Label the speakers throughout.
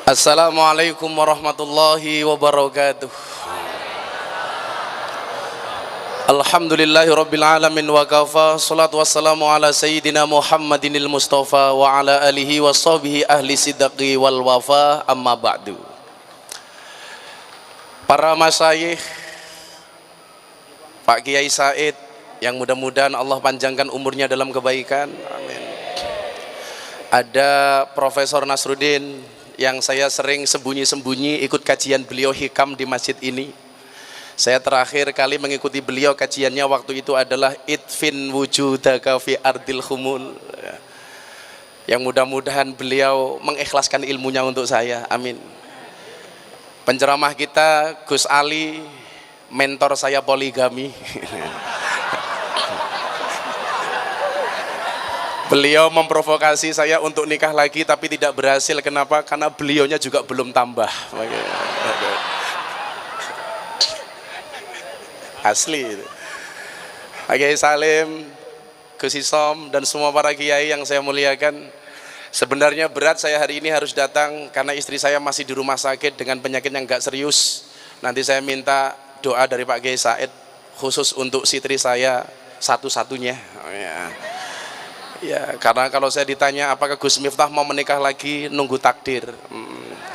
Speaker 1: Assalamualaikum warahmatullahi wabarakatuh. Alhamdulillahi rabbil alamin wa kafa. Salatu wassalamu ala sayyidina Muhammadinil Mustafa wa ala alihi wa sahbihi ahli sidqi wal wafa, amma ba'du. Para masyayikh, Pak Kiai Said, yang mudah-mudahan Allah panjangkan umurnya dalam kebaikan, amin. Ada Profesor Nasruddin, yang saya sering sembunyi-sembunyi ikut kajian beliau hikam di masjid ini. Saya terakhir kali mengikuti beliau kajiannya waktu itu adalah idfin wujudaka fi ardil khumul. Yang mudah-mudahan beliau mengikhlaskan ilmunya untuk saya, amin. Penceramah kita Gus Ali, mentor saya poligami. Beliau memprovokasi saya untuk nikah lagi tapi tidak berhasil. Kenapa? Karena beliaunya juga belum tambah. Asli. Pak Kiai Salim, Gus Isom, dan semua para kiai yang saya muliakan. Sebenarnya berat saya hari ini harus datang karena istri saya masih di rumah sakit dengan penyakit yang gak serius. Nanti saya minta doa dari Pak Kiai Said khusus untuk istri saya satu-satunya. Ya, karena kalau saya ditanya apakah Gus Miftah mau menikah lagi, nunggu takdir.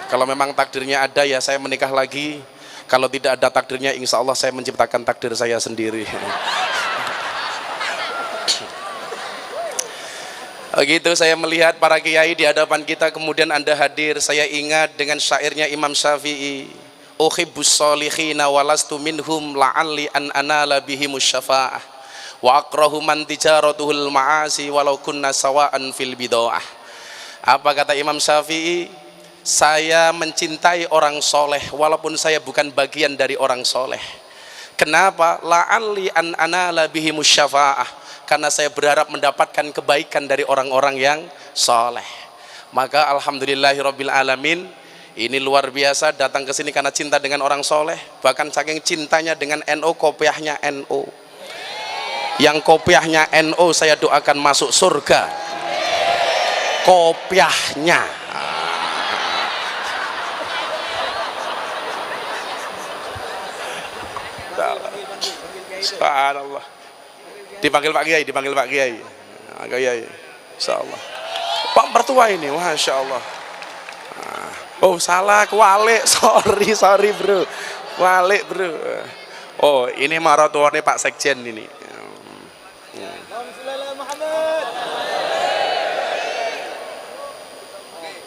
Speaker 1: Kalau memang takdirnya ada ya saya menikah lagi. Kalau tidak ada takdirnya, insya Allah saya menciptakan takdir saya sendiri. Begitu saya melihat para kiai di hadapan kita, kemudian Anda hadir, saya ingat dengan syairnya Imam Syafi'i, uhibbus sholikhina walastu minhum la'alli an anala bihimus syafa'ah wa akrahu man tijaratuhul ma'asi walau kunna sawa'an fil bid'ah. Apa kata Imam Syafi'i? Saya mencintai orang soleh walaupun saya bukan bagian dari orang soleh. Kenapa? La'alli an anala bihimus syafa'ah, karena saya berharap mendapatkan kebaikan dari orang-orang yang soleh. Maka alhamdulillahirabbil alamin, ini luar biasa datang ke sini karena cinta dengan orang soleh. Bahkan saking cintanya dengan NU, kopiahnya NU. Yang kopiahnya NU saya doakan masuk surga. Kopiahnya. Subhanallah. Dipanggil Pak Kiai, dipanggil Pak Kiai. Pak Kiai, insyaallah. Pak mertua ini, masya Allah. Oh salah, kualik, sorry bro, kualik bro. Oh ini maratuane Pak Sekjen ini.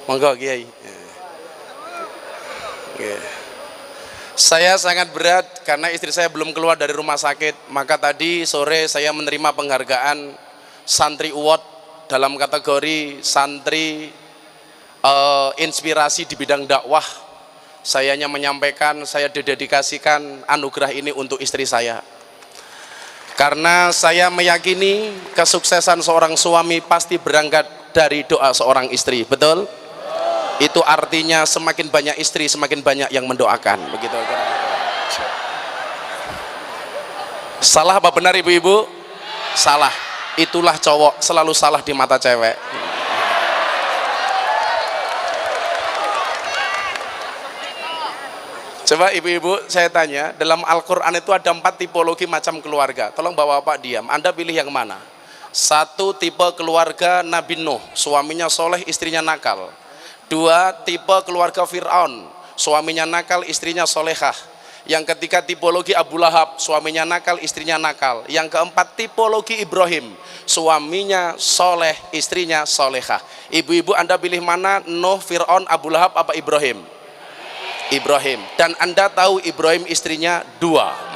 Speaker 1: Monggo Kiai. Saya sangat berat karena istri saya belum keluar dari rumah sakit. Maka tadi sore saya menerima penghargaan Santri Award dalam kategori santri inspirasi di bidang dakwah. Saya hanya menyampaikan, saya dedikasikan anugerah ini untuk istri saya. Karena saya meyakini kesuksesan seorang suami pasti berangkat dari doa seorang istri, betul? Itu artinya semakin banyak istri, semakin banyak yang mendoakan. Begitu. Salah apa benar ibu-ibu? Salah. Itulah cowok selalu salah di mata cewek. Coba ibu-ibu saya tanya, dalam Al-Quran itu ada 4 tipologi macam keluarga. Tolong bapak-bapak diam, Anda pilih yang mana? 1 tipe keluarga Nabi Nuh, suaminya soleh, istrinya nakal. 2 tipe keluarga Fir'aun, suaminya nakal, istrinya solehah. Yang ketiga tipologi Abu Lahab, suaminya nakal, istrinya nakal. Yang keempat tipologi Ibrahim, suaminya soleh, istrinya solehah. Ibu-ibu Anda pilih mana? Nuh, Fir'aun, Abu Lahab apa Ibrahim? Ibrahim. Dan Anda tahu Ibrahim istrinya 2.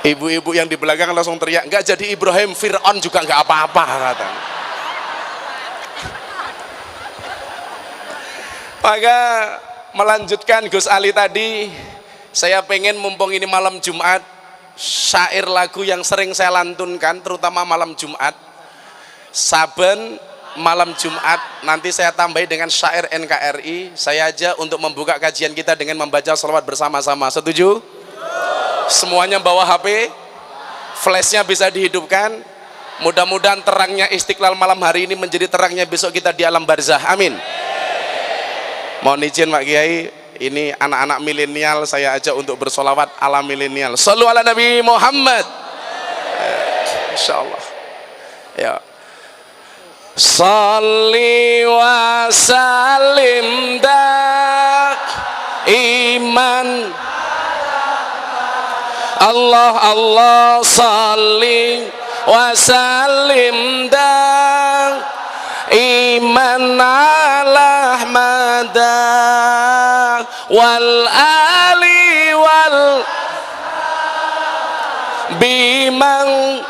Speaker 1: Ibu-ibu yang di belakang langsung teriak, enggak jadi Ibrahim, Fir'aun juga enggak apa-apa kata. Maka melanjutkan Gus Ali tadi, saya pengen mumpung ini malam Jumat, syair lagu yang sering saya lantunkan terutama malam Jumat, saben malam Jumat nanti saya tambahi dengan syair NKRI. Saya aja untuk membuka kajian kita dengan membaca sholawat bersama-sama. Setuju? Semuanya bawa HP, flashnya bisa dihidupkan. Mudah-mudahan terangnya Istiqlal malam hari ini menjadi terangnya besok kita di alam barzah. Amin. Mohon izin Pak Kiai, ini anak-anak milenial saya ajak untuk bersolawat ala milenial. Shallu ala Nabi Muhammad. Insyaallah. Ya. Shalli wa sallim dak iman Allah Allah salli wa sallim dak iman ala Ahmad wal ali wal bimang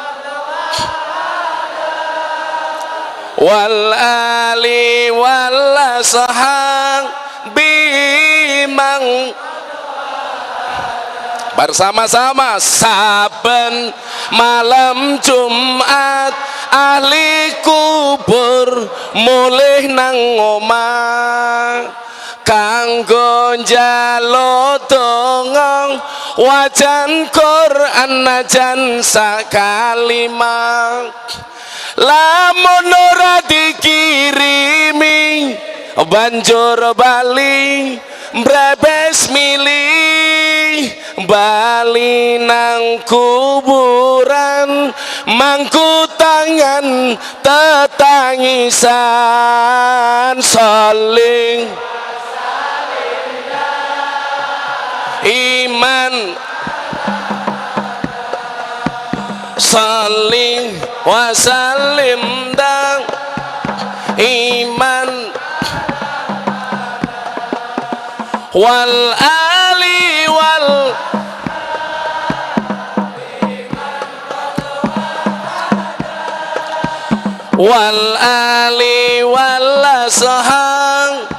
Speaker 1: wal ali wal ashab bimang bersama-sama saben malam Jumat ahli kubur mulih nang omah kanggo njaluk donga wajan Quran najan sakalimah lamun ora dikirimi banjur bali mbrebes milih bali nang kuburan mangku tangan tetangisan saling iman saling wasallim dan iman wal ali wal ali wal ashab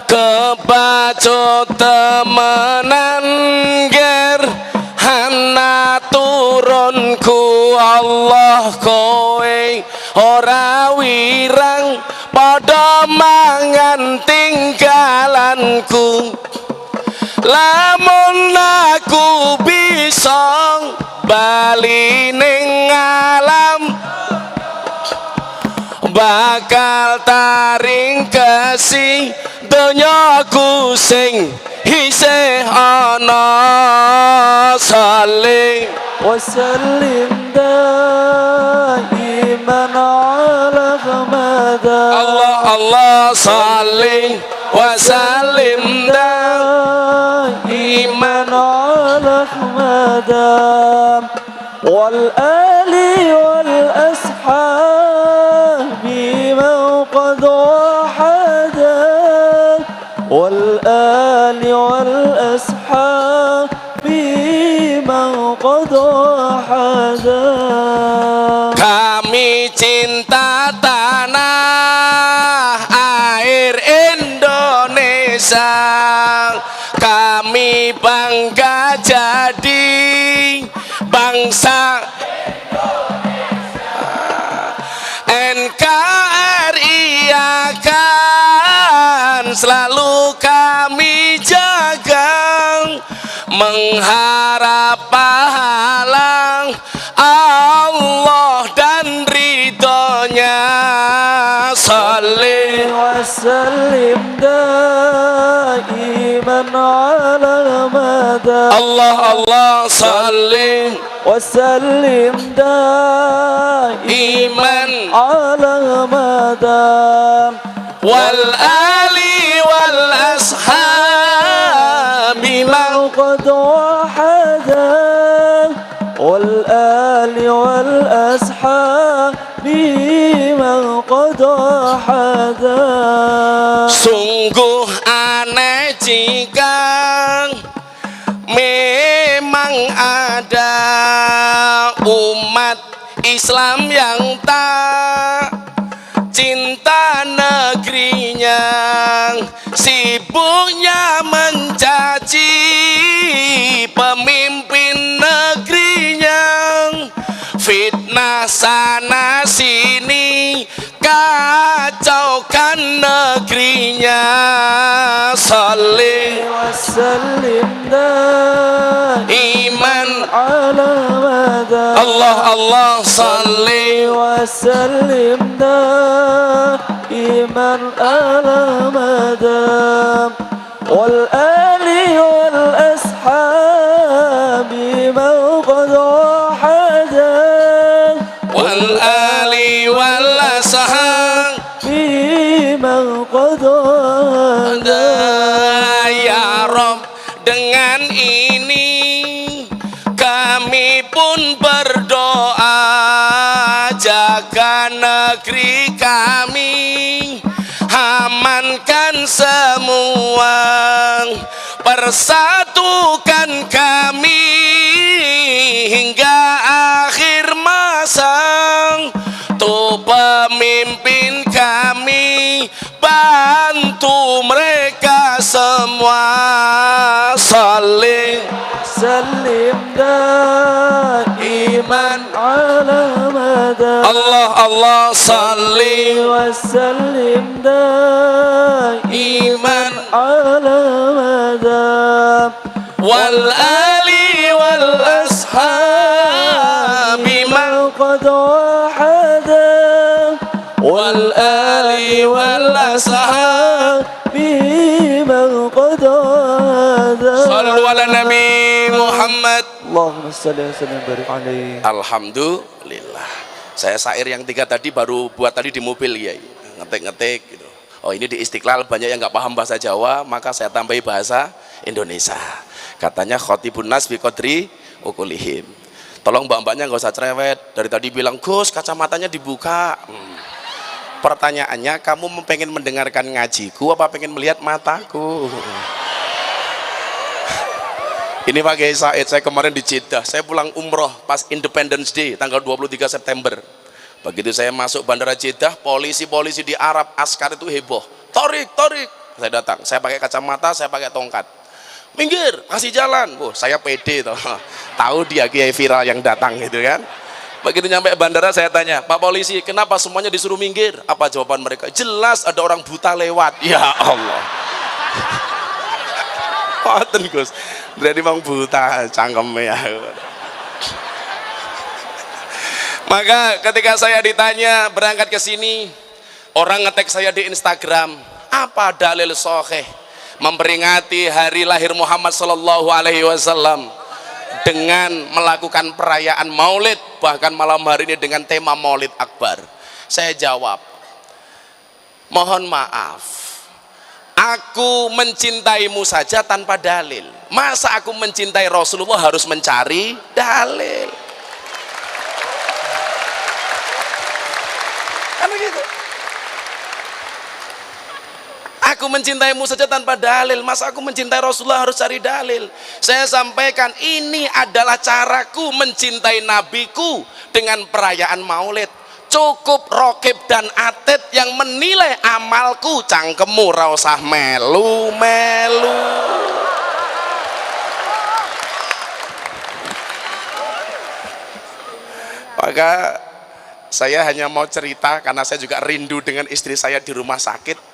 Speaker 1: kebacut temenan ger hana turunku Allah kowe ora wirang padha mangan tinggalanku lamun aku bisa bali ning alam bakal taring kasih donyaku sing hisih ana saling
Speaker 2: wasallim daiman ala Ahmad
Speaker 1: Allah Allah saling wasallim
Speaker 2: daiman ala Ahmad wal ali wal ashabi man qad wahada wal ali wal ashabi man qad wahada
Speaker 1: kami cinta tanah air Indonesia kami bangga jadi bangsa NKRI akan selalu kami jaga mengharap pahala Allah dan ridhonya salli
Speaker 2: wasallim daiman ala Ahmad
Speaker 1: Allah Allah salli
Speaker 2: wasallim daiman ala Ahmad
Speaker 1: wal ali wal ashabi man
Speaker 2: qad wahada wal ali wal ashabi man qad wahada
Speaker 1: sungguh aneh jika memang ada umat Islam yang tak cinta negerinya sibuknya mencaci pemimpin negerinya fitnah sana sini kacaukan negeri nabinya salli
Speaker 2: وسلم دائما
Speaker 1: iman
Speaker 2: على مدى
Speaker 1: Allah Allah salli
Speaker 2: وسلم دائما على مدى والآل والأصحاب من قد وحدا
Speaker 1: wal ali wal ashab
Speaker 2: بمن قد وحدا
Speaker 1: ya Rob, dengan ini kami pun berdoa, jaga negeri kami, amankan semua, persatukan kami hingga akhir masa. Tuh pemimpin kami, bantu mereka semua. Saling
Speaker 2: سلم دائما على مدى
Speaker 1: Allah Allah saling
Speaker 2: وسلم دائما على مدى
Speaker 1: wal ali wal ashabi
Speaker 2: من قد وحدا
Speaker 1: والآل والأصحاب
Speaker 2: من قد وحدا
Speaker 1: Sallu ala Nabi Muhammad.
Speaker 2: اللهم صل وسلم وبارك عليه.
Speaker 1: Alhamdulillah. Saya syair yang 3 tadi baru buat tadi di mobil ya, ngetik-ngetik gitu. Oh ini di Istiqlal banyak yang nggak paham bahasa Jawa, maka saya tambahi bahasa Indonesia. Katanya khotibun nas bi qadri ukulihim. Tolong mbak-mbaknya nggak usah cerewet. Dari tadi bilang Gus kacamatanya dibuka. Pertanyaannya, kamu pengen mendengarkan ngajiku apa pengen melihat mataku? Ini Pak Kiai Said, saya kemarin di Jeddah, saya pulang umroh pas Independence Day tanggal 23 September. Begitu saya masuk bandara Jeddah, polisi-polisi di Arab, askar itu heboh. Torik, torik. Saya datang, saya pakai kacamata, saya pakai tongkat. Minggir, kasih jalan. Saya pede toh. Tahu dia Kiai viral yang datang gitu kan. Begitu nyampe bandara saya tanya, Pak polisi, kenapa semuanya disuruh minggir? Apa jawaban mereka? Jelas ada orang buta lewat. Ya Allah. Waten Gus, berarti memang buta cangkemnya. Maka ketika saya ditanya berangkat ke sini, orang ngetek saya di Instagram, apa dalil sahih memperingati hari lahir Muhammad sallallahu alaihi wasallam dengan melakukan perayaan Maulid, bahkan malam hari ini dengan tema Maulid Akbar? Saya jawab, mohon maaf, aku mencintaimu saja tanpa dalil. Masa aku mencintai Rasulullah harus mencari dalil? Kan begitu. Aku mencintaimu saja tanpa dalil. Masa aku mencintai Rasulullah harus cari dalil? Saya sampaikan, ini adalah caraku mencintai nabiku dengan perayaan Maulid. Cukup Rokib dan Atid yang menilai amalku, cangkemmu ra usah melu-melu. Maka saya hanya mau cerita, karena saya juga rindu dengan istri saya di rumah sakit.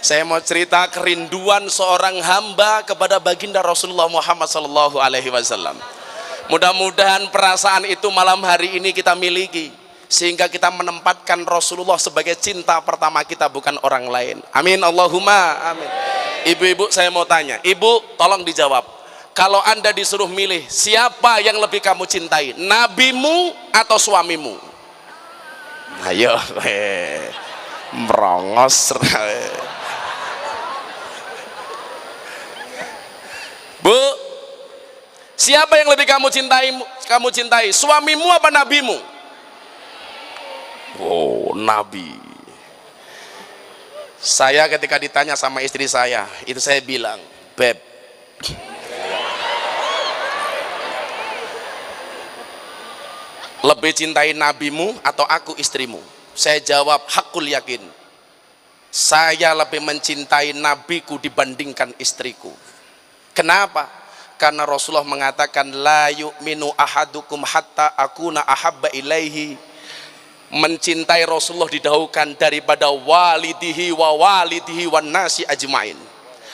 Speaker 1: Saya mau cerita kerinduan seorang hamba kepada baginda Rasulullah Muhammad sallallahu alaihi wasallam. Mudah-mudahan perasaan itu malam hari ini kita miliki, sehingga kita menempatkan Rasulullah sebagai cinta pertama kita, bukan orang lain. Amin Allahumma amin. Ibu-ibu, saya mau tanya, ibu tolong dijawab, kalau anda disuruh milih, siapa yang lebih kamu cintai, nabimu atau suamimu? Ayo merongos. Bu, siapa yang lebih kamu cintai, suamimu apa nabimu? Oh, nabi. Saya ketika ditanya sama istri saya, itu saya bilang, Beb, lebih cintai nabimu atau aku istrimu? Saya jawab hakul yakin, saya lebih mencintai nabiku dibandingkan istriku. Kenapa? Karena Rasulullah mengatakan, la yu'minu ahadukum hatta akuna ahabba ilaihi mencintai Rasulullah didahulukan daripada walidihi wan nasi ajmain.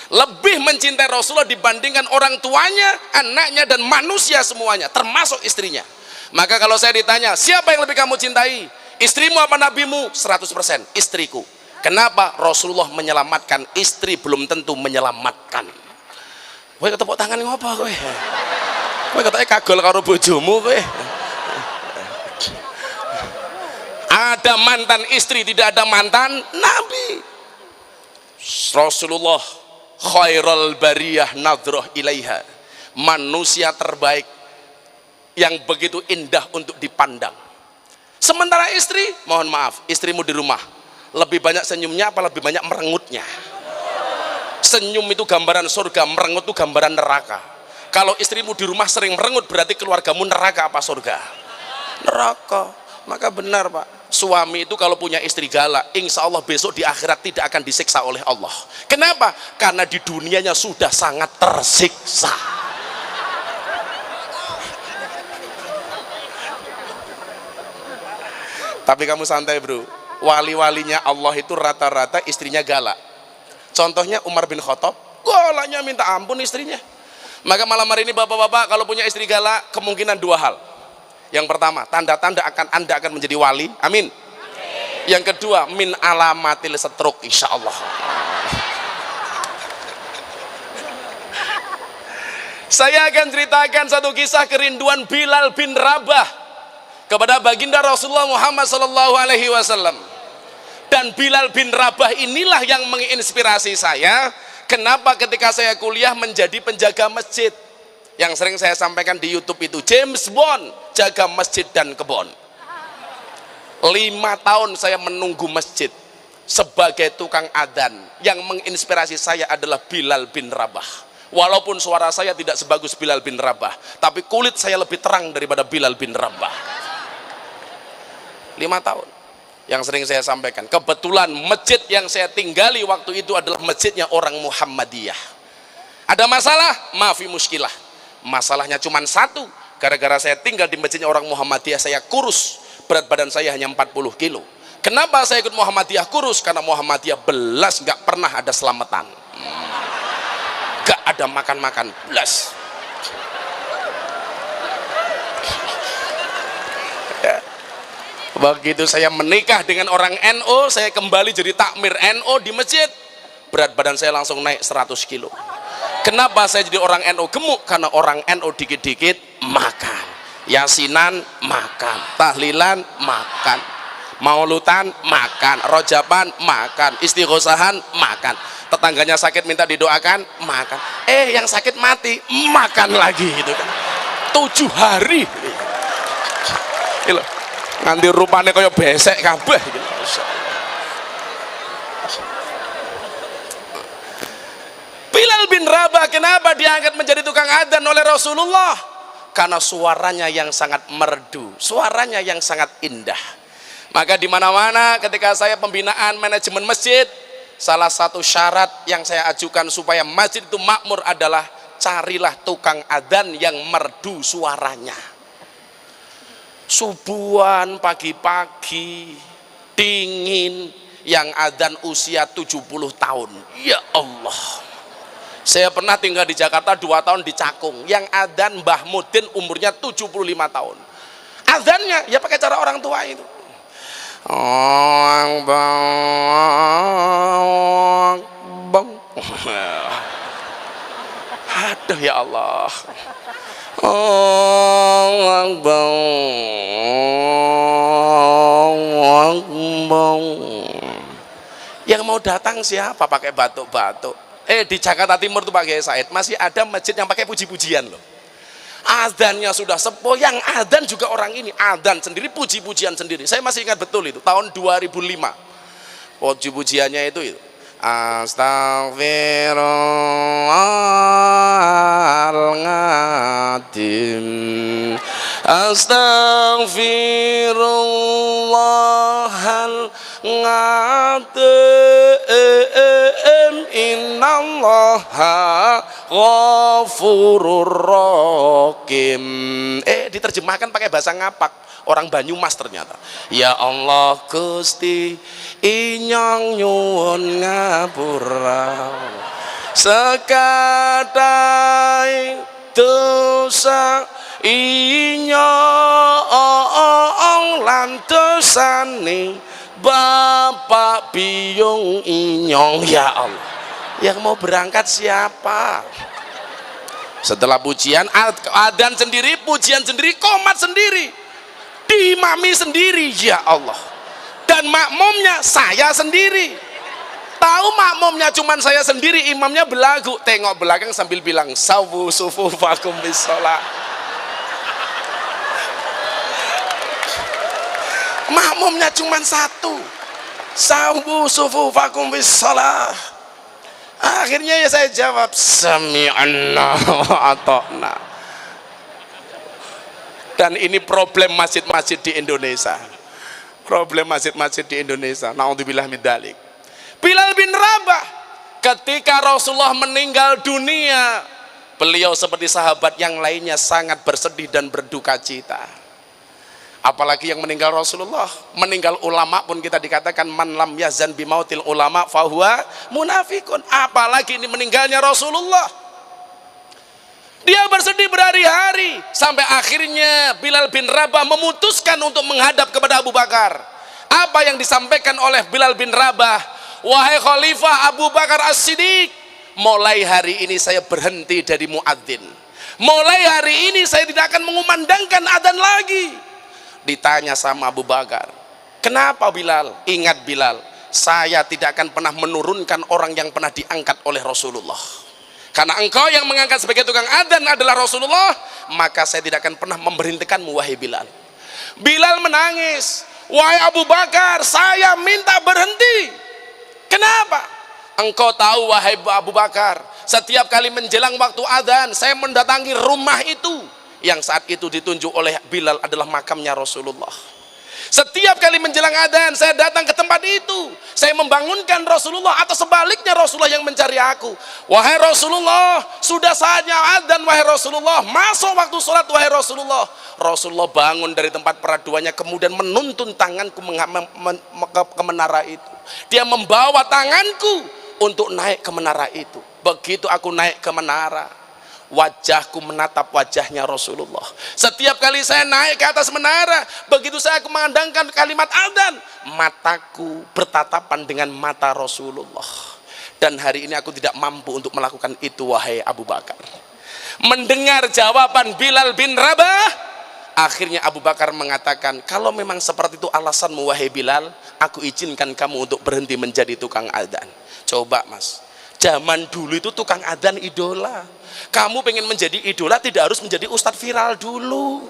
Speaker 1: Lebih mencintai Rasulullah dibandingkan orang tuanya, anaknya, dan manusia semuanya, termasuk istrinya. Maka kalau saya ditanya, siapa yang lebih kamu cintai? Istrimu apa nabimu? 100% istriku. Kenapa? Rasulullah menyelamatkan, istri belum tentu menyelamatkan. Kowe ketepuk tangan ngapa kowe? Kowe katanya kagol karo bojomu kowe. Ada mantan istri, tidak ada mantan nabi. Rasulullah khairul bariyah nadhrah ilaiha, manusia terbaik yang begitu indah untuk dipandang. Sementara istri, mohon maaf, istrimu di rumah lebih banyak senyumnya apa lebih banyak merengutnya? Senyum itu gambaran surga, merengut itu gambaran neraka. Kalau istrimu di rumah sering merengut, berarti keluargamu neraka apa surga? Neraka. Maka benar Pak, suami itu kalau punya istri galak, insya Allah besok di akhirat tidak akan disiksa oleh Allah. Kenapa? Karena di dunianya sudah sangat tersiksa. Tapi kamu santai bro, wali-walinya Allah itu rata-rata istrinya galak. Contohnya Umar bin Khattab, galaknya minta ampun istrinya. Maka malam hari ini bapak-bapak kalau punya istri galak, kemungkinan dua hal. Yang pertama, tanda-tanda Anda akan menjadi wali, amin. Yang kedua, min alamatil setruk, insya Allah. Saya akan ceritakan satu kisah kerinduan Bilal bin Rabah kepada baginda Rasulullah Muhammad SAW. Dan Bilal bin Rabah inilah yang menginspirasi saya. Kenapa ketika saya kuliah menjadi penjaga masjid? Yang sering saya sampaikan di YouTube itu, James Bond jaga masjid dan kebon. 5 tahun saya menunggu masjid sebagai tukang adzan. Yang menginspirasi saya adalah Bilal bin Rabah. Walaupun suara saya tidak sebagus Bilal bin Rabah, tapi kulit saya lebih terang daripada Bilal bin Rabah. 5 tahun. Yang sering saya sampaikan, kebetulan masjid yang saya tinggali waktu itu adalah masjidnya orang Muhammadiyah. Ada masalah? Maafi muskilah. Masalahnya cuma satu, gara-gara saya tinggal di masjidnya orang Muhammadiyah, saya kurus, berat badan saya hanya 40 kilo. Kenapa saya ikut Muhammadiyah kurus? Karena Muhammadiyah belas nggak pernah ada selamatan, nggak ada makan-makan, belas. Ya. Begitu saya menikah dengan orang NO, saya kembali jadi takmir NO di masjid, berat badan saya langsung naik 100 kilo. Kenapa saya jadi orang NU gemuk? Karena orang NU dikit-dikit makan, yasinan makan, tahlilan makan, maulutan makan, rojaban makan, istighosahan makan, tetangganya sakit minta didoakan makan, yang sakit mati makan lagi gitu kan. 7 hari gitu. Nganti rupanya kayak besek kabeh gitu. Bilal bin Rabah kenapa diangkat menjadi tukang adzan oleh Rasulullah? Karena suaranya yang sangat merdu, suaranya yang sangat indah. Maka di mana-mana ketika saya pembinaan manajemen masjid, salah satu syarat yang saya ajukan supaya masjid itu makmur adalah carilah tukang adzan yang merdu suaranya. Subuhan pagi-pagi dingin, yang adzan usia 70 tahun. Ya Allah. Saya pernah tinggal di Jakarta 2 tahun di Cakung, yang adzan Mbah Mudin umurnya 75 tahun. Adzannya ya pakai cara orang tua itu. Aduh ya Allah. Yang mau datang siapa pakai batuk-batuk? Di Jakarta Timur tuh Pak Kiai Said masih ada masjid yang pakai puji-pujian loh. Adzannya sudah sepuh, yang adzan juga orang ini adzan sendiri, puji-pujian sendiri. Saya masih ingat betul itu tahun 2005. Puji-pujiannya itu. Astaghfirullahaladzim, astaghfirullahaladzim, innallaha Ghafurur Rahim. Diterjemahkan pakai bahasa ngapak, orang Banyumas ternyata. Ya Allah Gusti inyong nyuwun ngapura sekadai dosa inyong lan dosane Bapak Biyung inyong. Ya Allah, yang mau berangkat siapa? Setelah pujian, adzan sendiri, pujian sendiri, qomat sendiri, diimami sendiri. Ya Allah, dan makmumnya saya sendiri. Tahu makmumnya cuman saya sendiri, imamnya belagu, tengok belakang sambil bilang sawu sufufakum bis shalah. Makmumnya cuman satu, sawu sufufakum bis shalah. Akhirnya ya saya jawab sami'anna wa ata'na. Dan ini problem masjid-masjid di Indonesia. Problem masjid-masjid di Indonesia. Naudzubillah min dzalik. Bilal bin Rabah ketika Rasulullah meninggal dunia, beliau seperti sahabat yang lainnya sangat bersedih dan berduka cita. Apalagi yang meninggal Rasulullah, meninggal ulama pun kita dikatakan man lam yazan bimautil ulama fahuwa munafikun. Apalagi ini meninggalnya Rasulullah. Dia bersedih berhari-hari sampai akhirnya Bilal bin Rabah memutuskan untuk menghadap kepada Abu Bakar. Apa yang disampaikan oleh Bilal bin Rabah? Wahai Khalifah Abu Bakar As-Siddiq, mulai hari ini saya berhenti dari muadzin. Mulai hari ini saya tidak akan mengumandangkan adzan lagi. Ditanya sama Abu Bakar, kenapa Bilal? Ingat Bilal, saya tidak akan pernah menurunkan orang yang pernah diangkat oleh Rasulullah. Karena engkau yang mengangkat sebagai tukang adzan adalah Rasulullah, maka saya tidak akan pernah memberhentikanmu wahai Bilal. Bilal menangis, wahai Abu Bakar, saya minta berhenti. Kenapa? Engkau tahu wahai Abu Bakar, setiap kali menjelang waktu adzan saya mendatangi rumah itu yang saat itu ditunjuk oleh Bilal adalah makamnya Rasulullah. Setiap kali menjelang adzan saya datang ke tempat itu, saya membangunkan Rasulullah atau sebaliknya Rasulullah yang mencari aku. Wahai Rasulullah, sudah saatnya adzan wahai Rasulullah, masuk waktu sholat wahai Rasulullah. Rasulullah bangun dari tempat peraduannya kemudian menuntun tanganku ke menara itu. Dia membawa tanganku untuk naik ke menara itu. Begitu aku naik ke menara, wajahku menatap wajahnya Rasulullah. Setiap kali saya naik ke atas menara, begitu saya mengandangkan kalimat adzan, mataku bertatapan dengan mata Rasulullah. Dan hari ini aku tidak mampu untuk melakukan itu wahai Abu Bakar. Mendengar jawaban Bilal bin Rabah, akhirnya Abu Bakar mengatakan, kalau memang seperti itu alasanmu wahai Bilal, aku izinkan kamu untuk berhenti menjadi tukang adzan. Coba mas, zaman dulu itu tukang adzan idola. Kamu pengen menjadi idola tidak harus menjadi ustadz viral dulu,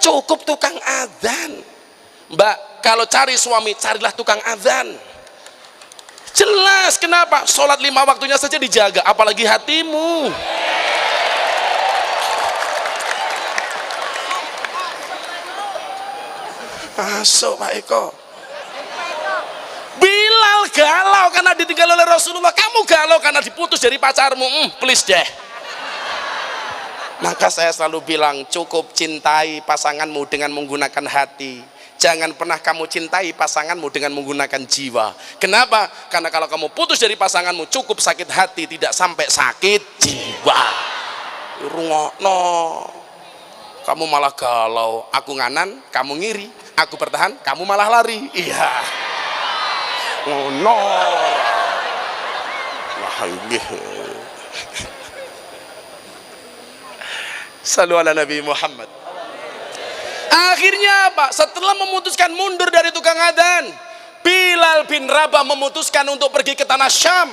Speaker 1: cukup tukang adzan. Mbak, kalau cari suami carilah tukang adzan. Jelas kenapa? Sholat 5 waktunya saja dijaga, apalagi hatimu. Masuk Pak Eko. Bilal galau karena ditinggal oleh Rasulullah, kamu galau karena diputus dari pacarmu. Please deh. Maka saya selalu bilang, cukup cintai pasanganmu dengan menggunakan hati. Jangan pernah kamu cintai pasanganmu dengan menggunakan jiwa. Kenapa? Karena kalau kamu putus dari pasanganmu cukup sakit hati, tidak sampai sakit jiwa. Rungokno. Kamu malah galau, aku nganan, kamu ngiri. Aku bertahan, kamu malah lari. Iya. Ngonor. Wah, ini. Sallu ala Nabi Muhammad. Akhirnya apa? Setelah memutuskan mundur dari tukang adzan, Bilal bin Rabah memutuskan untuk pergi ke tanah Syam.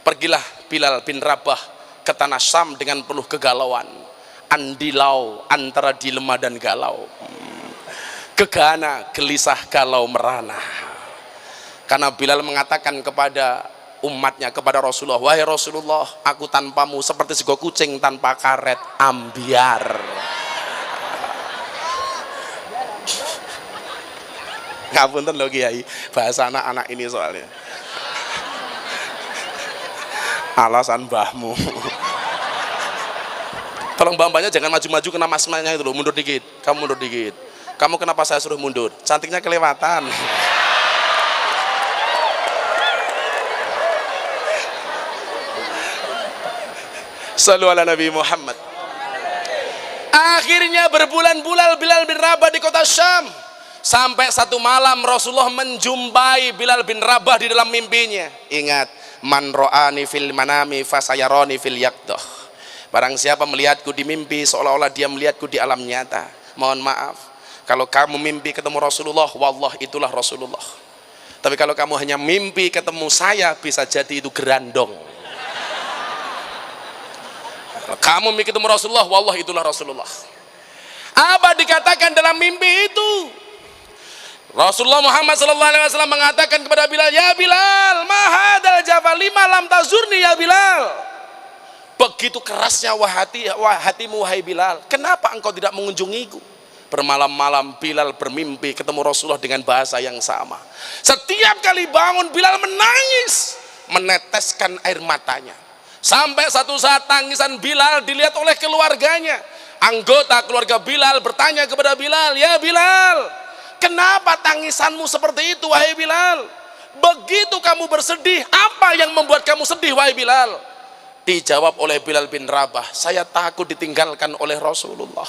Speaker 1: Pergilah Bilal bin Rabah ke tanah Syam dengan penuh kegalauan. Andilau antara dilema dan galau. Gegana, gelisah, galau, merana. Karena Bilal mengatakan kepada umatnya, kepada Rasulullah, wahai Rasulullah, aku tanpamu seperti sego kucing tanpa karet, ambiar. Ngapunten loh Kiai, bahasa anak-anak ini soalnya. Alasan mbahmu. Tolong mbak-mbaknya jangan maju-maju kena masmanya itu loh, mundur dikit. Kamu mundur dikit. Kamu kenapa saya suruh mundur? Cantiknya kelewatan. Sallu ala Nabi Muhammad. Akhirnya berbulan-bulan Bilal bin Rabah di kota Syam. Sampai satu malam Rasulullah menjumpai Bilal bin Rabah di dalam mimpinya. Ingat, man ro'ani fil manami fasayaroni fil yaqdah. Barang siapa melihatku di mimpi seolah-olah dia melihatku di alam nyata. Mohon maaf, kalau kamu mimpi ketemu Rasulullah, wallah itulah Rasulullah. Tapi kalau kamu hanya mimpi ketemu saya, bisa jadi itu gerandong. Kalau kamu mimpi ketemu Rasulullah, wallah itulah Rasulullah. Apa dikatakan dalam mimpi itu? Rasulullah Muhammad SAW mengatakan kepada Bilal, ya Bilal, mahadal jafal lima lam tazurni ya Bilal. Begitu kerasnya hatimu wahai Bilal, kenapa engkau tidak mengunjungiku? Bermalam-malam Bilal bermimpi ketemu Rasulullah dengan bahasa yang sama. Setiap kali bangun Bilal menangis, meneteskan air matanya. Sampai satu saat tangisan Bilal dilihat oleh keluarganya. Anggota keluarga Bilal bertanya kepada Bilal, ya Bilal, kenapa tangisanmu seperti itu wahai Bilal? Begitu kamu bersedih, apa yang membuat kamu sedih wahai Bilal? Dijawab oleh Bilal bin Rabah, saya takut ditinggalkan oleh Rasulullah.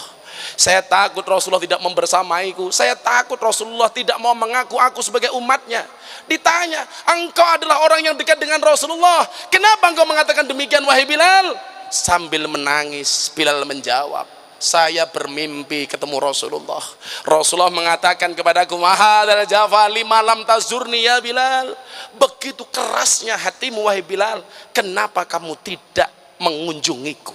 Speaker 1: Saya takut Rasulullah tidak membersamaiku. Saya takut Rasulullah tidak mau mengaku aku sebagai umatnya. Ditanya, engkau adalah orang yang dekat dengan Rasulullah, kenapa engkau mengatakan demikian wahai Bilal? Sambil menangis Bilal menjawab, saya bermimpi ketemu Rasulullah. Rasulullah mengatakan kepadaku, mahadal jafa lima lam tazurni ya Bilal. Begitu kerasnya hatimu wahai Bilal, kenapa kamu tidak mengunjungiku?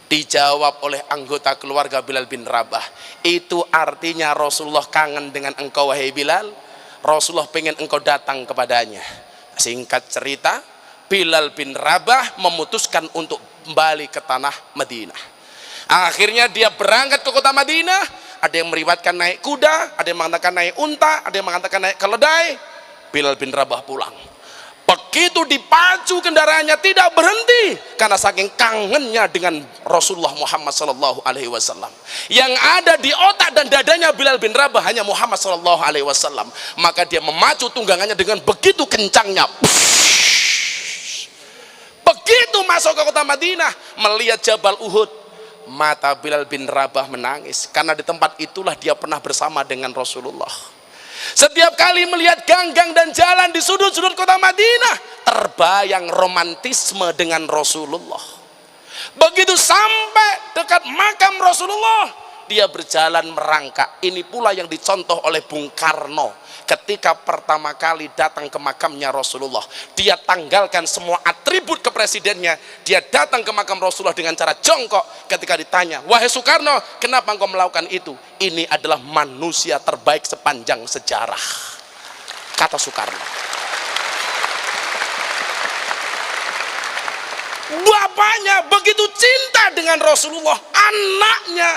Speaker 1: Dijawab oleh anggota keluarga Bilal bin Rabah, itu artinya Rasulullah kangen dengan engkau wahai Bilal. Rasulullah pengen engkau datang kepadanya. Singkat cerita, Bilal bin Rabah memutuskan untuk kembali ke tanah Madinah. Akhirnya dia berangkat ke kota Madinah. Ada yang meriwayatkan naik kuda, ada yang mengatakan naik unta, ada yang mengatakan naik keledai. Bilal bin Rabah pulang. Begitu dipacu kendaraannya tidak berhenti karena saking kangennya dengan Rasulullah Muhammad SAW. Yang ada di otak dan dadanya Bilal bin Rabah hanya Muhammad SAW. Maka dia memacu tunggangannya dengan begitu kencangnya. Begitu masuk ke kota Madinah, melihat Jabal Uhud, mata Bilal bin Rabah menangis karena di tempat itulah dia pernah bersama dengan Rasulullah. Setiap kali melihat gang-gang dan jalan di sudut-sudut kota Madinah, terbayang romantisme dengan Rasulullah. Begitu sampai dekat makam Rasulullah, dia berjalan merangkak. Ini pula yang dicontoh oleh Bung Karno ketika pertama kali datang ke makamnya Rasulullah. Dia tanggalkan semua atribut kepresidennya, dia datang ke makam Rasulullah dengan cara jongkok. Ketika ditanya, wahai Soekarno, kenapa engkau melakukan itu? Ini adalah manusia terbaik sepanjang sejarah, kata Soekarno. Bapaknya begitu cinta dengan Rasulullah, anaknya,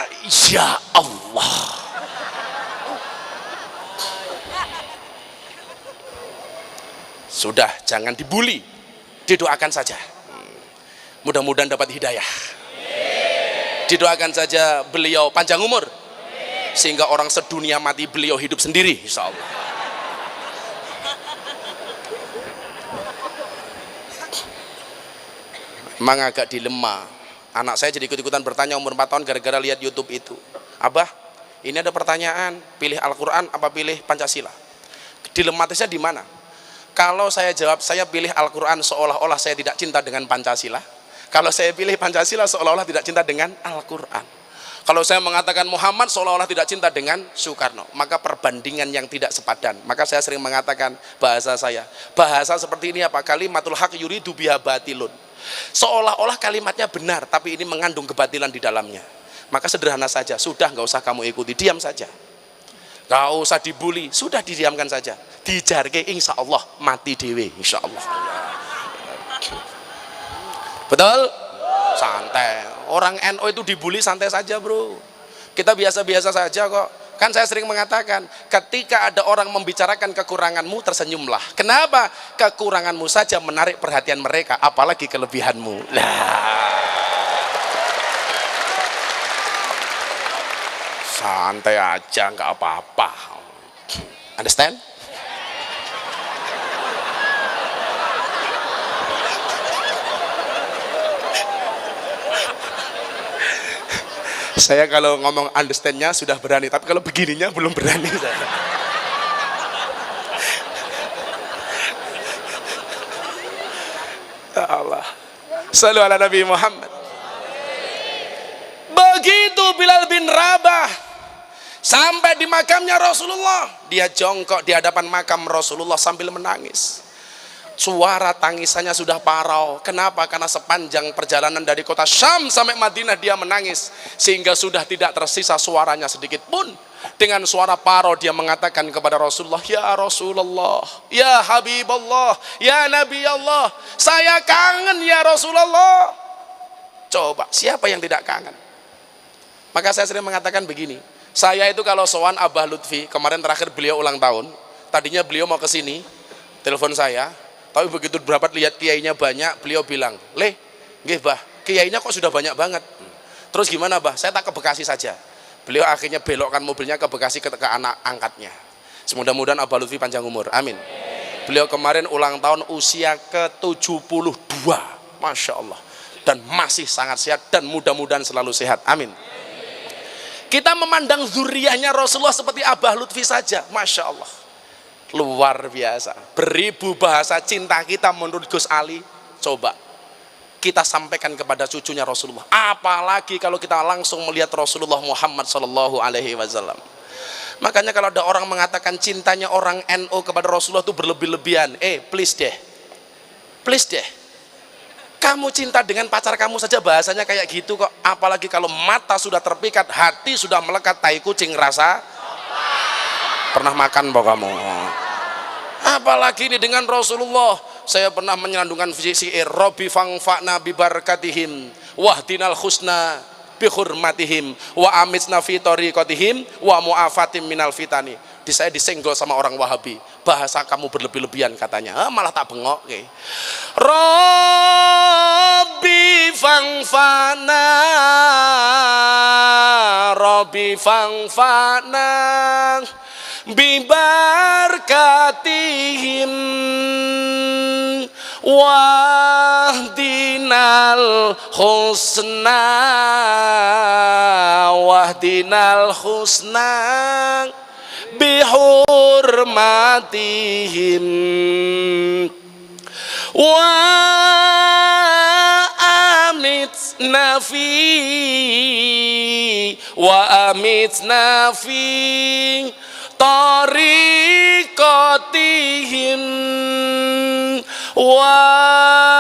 Speaker 1: ya Allah. Sudah, jangan dibully, didoakan saja. Mudah-mudahan dapat hidayah. Didoakan saja beliau panjang umur, sehingga orang sedunia mati beliau hidup sendiri, insya Allah. Memang agak dilema. Anak saya jadi ikut-ikutan bertanya umur 4 tahun gara-gara lihat YouTube itu. Abah, ini ada pertanyaan, pilih Al-Quran apa pilih Pancasila? Dilematisnya di mana? Kalau saya jawab saya pilih Al-Quran, seolah-olah saya tidak cinta dengan Pancasila. Kalau saya pilih Pancasila, seolah-olah tidak cinta dengan Al-Quran. Kalau saya mengatakan Muhammad, seolah-olah tidak cinta dengan Soekarno. Maka perbandingan yang tidak sepadan. Maka saya sering mengatakan bahasa saya, bahasa seperti ini apa? Kalimatul haq yuridu biha batilun. Seolah-olah kalimatnya benar, tapi ini mengandung kebatilan di dalamnya. Maka sederhana saja, sudah nggak usah kamu ikuti, diam saja. Nggak usah dibully, sudah didiamkan saja. Dijarke insya Allah mati dewe, insya Allah. Betul? Santai. Orang NU itu dibully santai saja bro. Kita biasa-biasa saja kok. Kan saya sering mengatakan, ketika ada orang membicarakan kekuranganmu, tersenyumlah. Kenapa? Kekuranganmu saja menarik perhatian mereka, apalagi kelebihanmu. Santai aja, nggak apa-apa. Understand? Saya kalau ngomong understand-nya sudah berani, tapi kalau begininya belum berani saya. Ya Allah. Shallu ala Nabi Muhammad. Begitu Bilal bin Rabah sampai di makamnya Rasulullah, dia jongkok di hadapan makam Rasulullah sambil menangis. Suara tangisannya sudah parau. Kenapa? Karena sepanjang perjalanan dari kota Syam sampai Madinah dia menangis, sehingga sudah tidak tersisa suaranya sedikit pun. Dengan suara parau dia mengatakan kepada Rasulullah, ya Rasulullah, ya Habibullah, ya Nabi Allah, saya kangen ya Rasulullah. Coba, siapa yang tidak kangen? Maka saya sering mengatakan begini, saya itu kalau sowan Abah Lutfi, kemarin terakhir beliau ulang tahun, tadinya beliau mau ke sini, telepon saya, tapi begitu berapa lihat kiainya banyak, beliau bilang, "Leh, nggih Bah, kiainya kok sudah banyak banget." Terus gimana Bah? Saya tak ke Bekasi saja. Beliau akhirnya belokkan mobilnya ke Bekasi ke anak angkatnya. Semudah-mudahan Abah Lutfi panjang umur. Amin. Beliau kemarin ulang tahun usia ke-72. Masya Allah. Dan masih sangat sehat dan mudah-mudahan selalu sehat. Amin. Kita memandang zuriyahnya Rasulullah seperti Abah Lutfi saja. Masya Allah. Luar biasa. Beribu bahasa cinta kita menurut Gus Ali, coba kita sampaikan kepada cucunya Rasulullah. Apalagi kalau kita langsung melihat Rasulullah Muhammad Sallallahu Alaihi Wasallam. Makanya kalau ada orang mengatakan cintanya orang NU kepada Rasulullah itu berlebih-lebihan, please deh, kamu cinta dengan pacar kamu saja bahasanya kayak gitu kok. Apalagi kalau mata sudah terpikat, hati sudah melekat, tai kucing rasa. Pernah makan bahwa kamu? Apalagi ini dengan Rasulullah. Saya pernah menyandungkan syair Rabbi fangfa'na bi barakatihim wahdinal husna bi hurmatihim wa amitsna fi tariqatihim wa mu'afatim minal fitani. Saya disenggol sama orang Wahabi, bahasa kamu berlebih-lebihan katanya. Malah tak bengok. Rabbi fangfa'na, Rabbi fangfa'na bibarkatihim wahdinal husna, wahdinal husna bihurmatihim wa amitna fi tariqatihim wa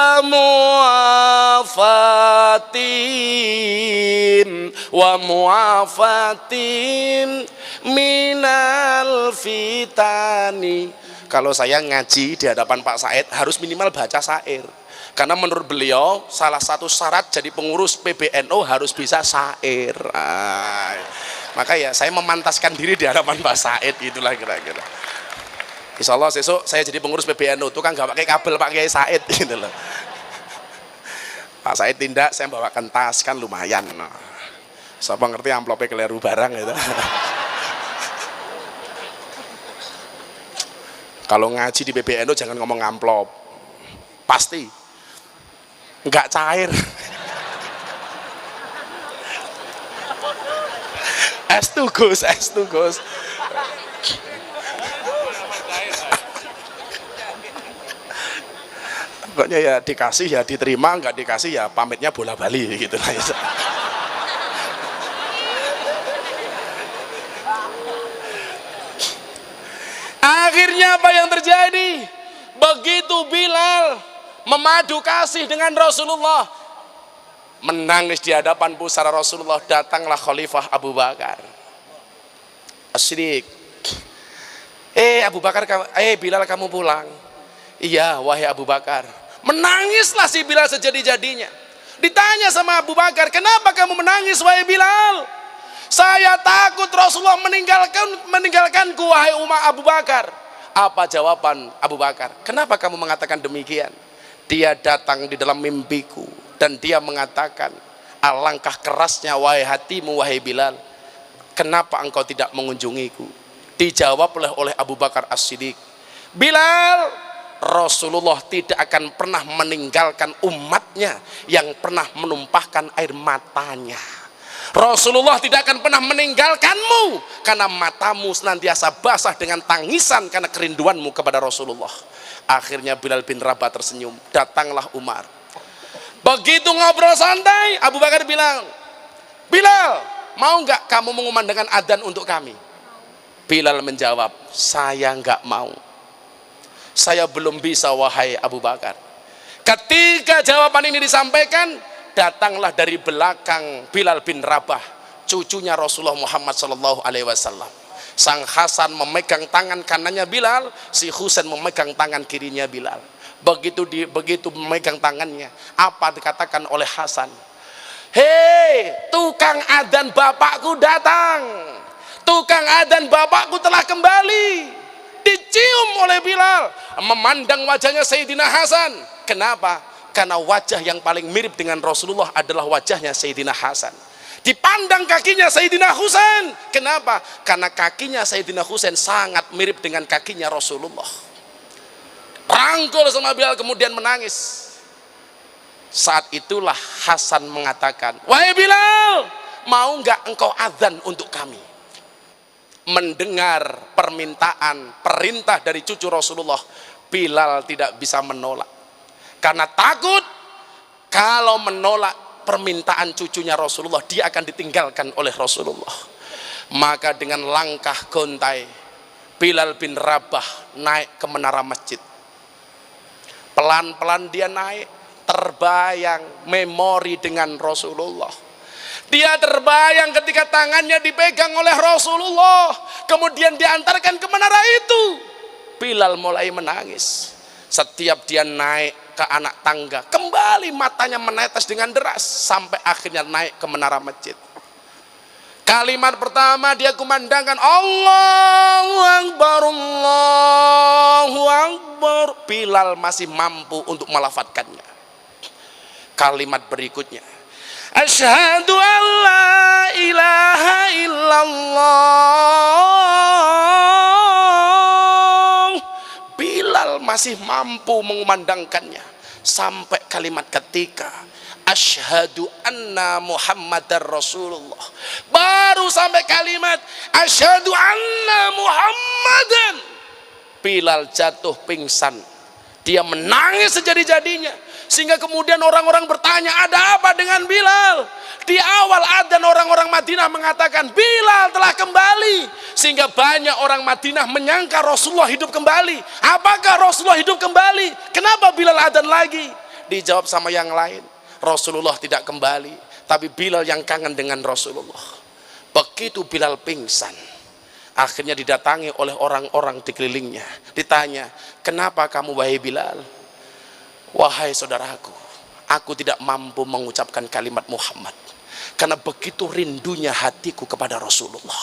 Speaker 1: muafatim minal fitani. Kalau saya ngaji di hadapan Pak Said harus minimal baca syair, karena menurut beliau salah satu syarat jadi pengurus PBNU harus bisa syair. Maka ya saya memantaskan diri di hadapan Pak Said, itulah kira-kira. Insya Allah besok saya jadi pengurus PBNU, itu kan nggak pakai kabel Pak Kiai Said gitu loh. Pak Said tindak, saya bawakan tas kan lumayan. Siapa ngerti amplopnya keliru barang gitu. Kalau ngaji di PBNU jangan ngomong amplop, pasti nggak cair. S2 Gus. Pokoknya ya dikasih ya diterima, nggak dikasih ya pamitnya bola bali gitu lah. Akhirnya apa yang terjadi? Begitu Bilal memadu kasih dengan Rasulullah, menangis di hadapan pusara Rasulullah, datanglah Khalifah Abu Bakar As-Siddiq. Abu Bakar, Bilal kamu pulang. Iya wahai Abu Bakar. Menangislah si Bilal sejadi-jadinya. Ditanya sama Abu Bakar, kenapa kamu menangis wahai Bilal? Saya takut Rasulullah meninggalkanku wahai Umar Abu Bakar. Apa jawaban Abu Bakar? Kenapa kamu mengatakan demikian? Dia datang di dalam mimpiku dan dia mengatakan, alangkah kerasnya wahai hatimu wahai Bilal, kenapa engkau tidak mengunjungiku? Dijawab oleh Abu Bakar As-Siddiq, Bilal, Rasulullah tidak akan pernah meninggalkan umatnya yang pernah menumpahkan air matanya. Rasulullah tidak akan pernah meninggalkanmu karena matamu senantiasa basah dengan tangisan karena kerinduanmu kepada Rasulullah. Akhirnya Bilal bin Rabah tersenyum. Datanglah Umar. Begitu ngobrol santai, Abu Bakar bilang, Bilal, mau nggak kamu mengumandangkan adzan untuk kami? Bilal menjawab, saya nggak mau. Saya belum bisa wahai Abu Bakar. Ketika jawaban ini disampaikan, datanglah dari belakang Bilal bin Rabah, cucunya Rasulullah Muhammad SAW. Sang Hasan memegang tangan kanannya Bilal, si Husain memegang tangan kirinya Bilal. Begitu memegang tangannya, apa dikatakan oleh Hasan? Hei, tukang adzan bapakku datang. Tukang adzan bapakku telah kembali. Dicium oleh Bilal, memandang wajahnya Sayyidina Hasan. Kenapa? Karena wajah yang paling mirip dengan Rasulullah adalah wajahnya Sayyidina Hasan. Dipandang kakinya Sayyidina Husain. Kenapa? Karena kakinya Sayyidina Husain sangat mirip dengan kakinya Rasulullah. Rangkul sama Bilal kemudian menangis. Saat itulah Hasan mengatakan, wahai Bilal, mau nggak engkau adzan untuk kami? Mendengar perintah dari cucu Rasulullah, Bilal tidak bisa menolak. Karena takut kalau menolak permintaan cucunya Rasulullah, dia akan ditinggalkan oleh Rasulullah. Maka dengan langkah gontai, Bilal bin Rabah naik ke menara masjid. Pelan-pelan dia naik, terbayang memori dengan Rasulullah. Dia terbayang ketika tangannya dipegang oleh Rasulullah, kemudian diantarkan ke menara itu. Bilal mulai menangis. Setiap dia naik ke anak tangga, kembali matanya menetes dengan deras sampai akhirnya naik ke menara masjid. Kalimat pertama dia kumandangkan, Allahu Akbar, Allahu Akbar. Bilal masih mampu untuk melafadzkannya. Kalimat berikutnya, Asyhadu an la ilaha illallah. Bilal masih mampu mengumandangkannya sampai kalimat ketika Asyhadu anna Muhammadar Rasulullah. Baru sampai kalimat Asyhadu anna Muhammadan, Bilal jatuh pingsan. Dia menangis sejadi-jadinya, sehingga kemudian orang-orang bertanya, ada apa dengan Bilal? Di awal adzan orang-orang Madinah mengatakan Bilal telah kembali, sehingga banyak orang Madinah menyangka Rasulullah hidup kembali. Apakah Rasulullah hidup kembali? Kenapa Bilal adzan lagi? Dijawab sama yang lain, Rasulullah tidak kembali, tapi Bilal yang kangen dengan Rasulullah. Begitu Bilal pingsan, akhirnya didatangi oleh orang-orang di kelilingnya. Ditanya, kenapa kamu wahai Bilal? Wahai saudaraku, aku tidak mampu mengucapkan kalimat Muhammad karena begitu rindunya hatiku kepada Rasulullah.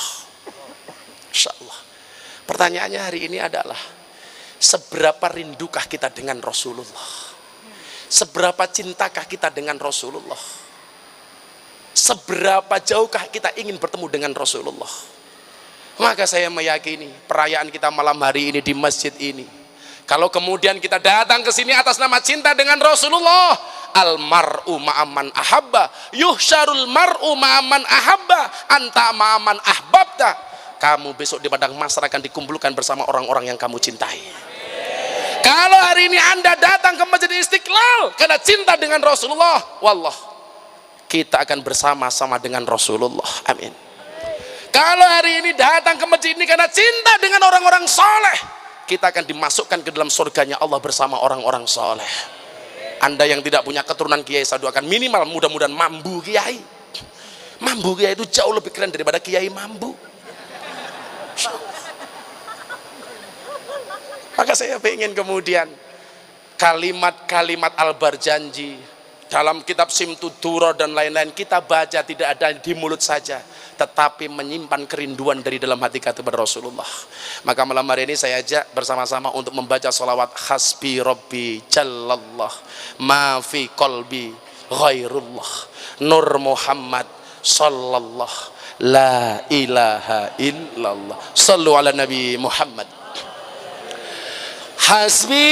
Speaker 1: Insya Allah. Pertanyaannya hari ini adalah, seberapa rindukah kita dengan Rasulullah? Seberapa cintakah kita dengan Rasulullah? Seberapa jauhkah kita ingin bertemu dengan Rasulullah? Maka saya meyakini perayaan kita malam hari ini di masjid ini, kalau kemudian kita datang ke sini atas nama cinta dengan Rasulullah, almar'u ma'aman ahabba, yuhsyarul mar'u ma'aman ahabba, anta ma'aman ahbabta. Kamu besok di padang mahsyar akan dikumpulkan bersama orang-orang yang kamu cintai. Kalau hari ini Anda datang ke Masjid Istiqlal karena cinta dengan Rasulullah, wallah, kita akan bersama-sama dengan Rasulullah. Amin. Kalau hari ini datang ke masjid ini karena cinta dengan orang-orang soleh, kita akan dimasukkan ke dalam surganya Allah bersama orang-orang soleh. Anda yang tidak punya keturunan Kiai Saduakan, minimal mudah-mudahan mambu Kiai. Mambu Kiai itu jauh lebih keren daripada Kiai mambu. Maka saya ingin kemudian kalimat-kalimat Al-Barjanji dalam kitab Simtuduro dan lain-lain kita baca, tidak ada di mulut saja, tetapi menyimpan kerinduan dari dalam hati kita kepada Rasulullah. Maka malam hari ini saya ajak bersama-sama untuk membaca sholawat Hasbi Rabbi Jallallah ma fi qalbi ghairullah Nur Muhammad Sallallahu la ilaha illallah. Sallu ala Nabi Muhammad. Hasbi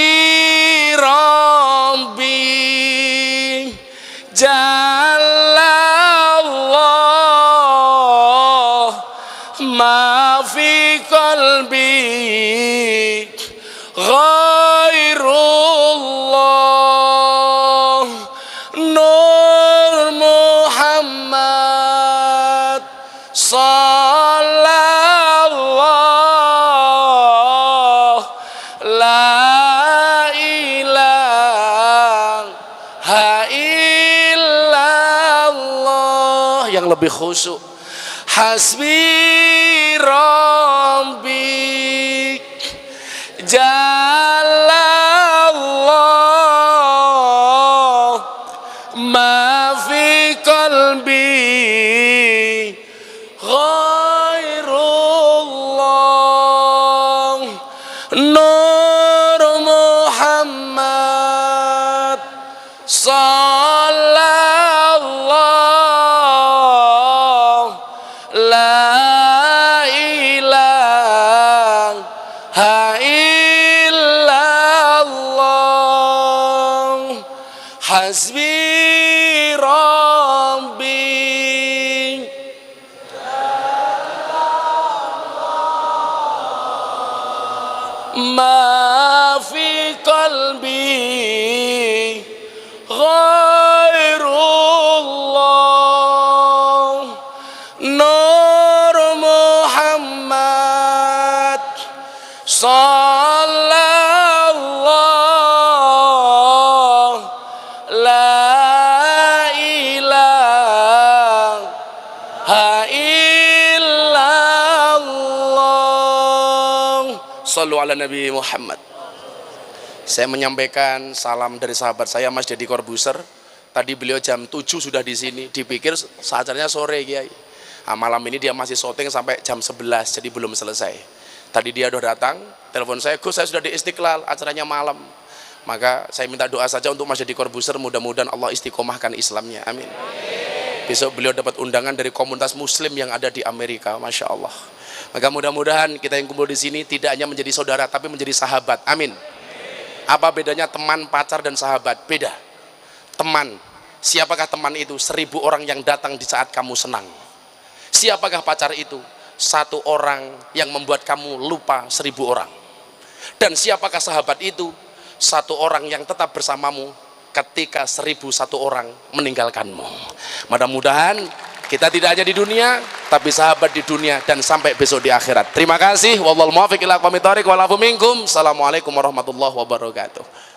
Speaker 1: Rabbi Jallallah ma fi qalbi ghairullah Nur Muhammad Sallallahu la ilaha illallah. Yang lebih khusyuk, Hasbi Rabbi Jallallah ma fi qalbi ghairullah Nur Muhammad Sallallahu la ilaha illallah. Hasbi Rabbi ma fi qalbi ghairullah Nur Muhammad Sallallahu la ilaha illallah. Sallu ala Nabi Muhammad. Saya menyampaikan salam dari sahabat saya Mas Deddy Corbuzier. Tadi beliau jam 7 sudah di sini. Dipikir acaranya sore, Kiai. Nah, malam ini dia masih syuting sampai jam 11, jadi belum selesai. Tadi dia udah datang, telepon saya, Gus, saya sudah di Istiqlal, acaranya malam. Maka saya minta doa saja untuk Mas Deddy Corbuzier, mudah-mudahan Allah istiqomahkan Islamnya, amin. Besok beliau dapat undangan dari komunitas muslim yang ada di Amerika, Masya Allah. Maka mudah-mudahan kita yang kumpul di sini tidak hanya menjadi saudara, tapi menjadi sahabat, amin. Apa bedanya teman, pacar, dan sahabat? Beda. Teman, siapakah teman itu? 1000 orang yang datang di saat kamu senang. Siapakah pacar itu? 1 orang yang membuat kamu lupa 1000 orang. Dan siapakah sahabat itu? 1 orang yang tetap bersamamu ketika 1001 orang meninggalkanmu. Mudah-mudahan kita tidak hanya di dunia, tapi sahabat di dunia dan sampai besok di akhirat. Terima kasih. Wallahul muwaffiq ila aqwamit thoriq wal afu minkum. Assalamualaikum warahmatullahi wabarakatuh.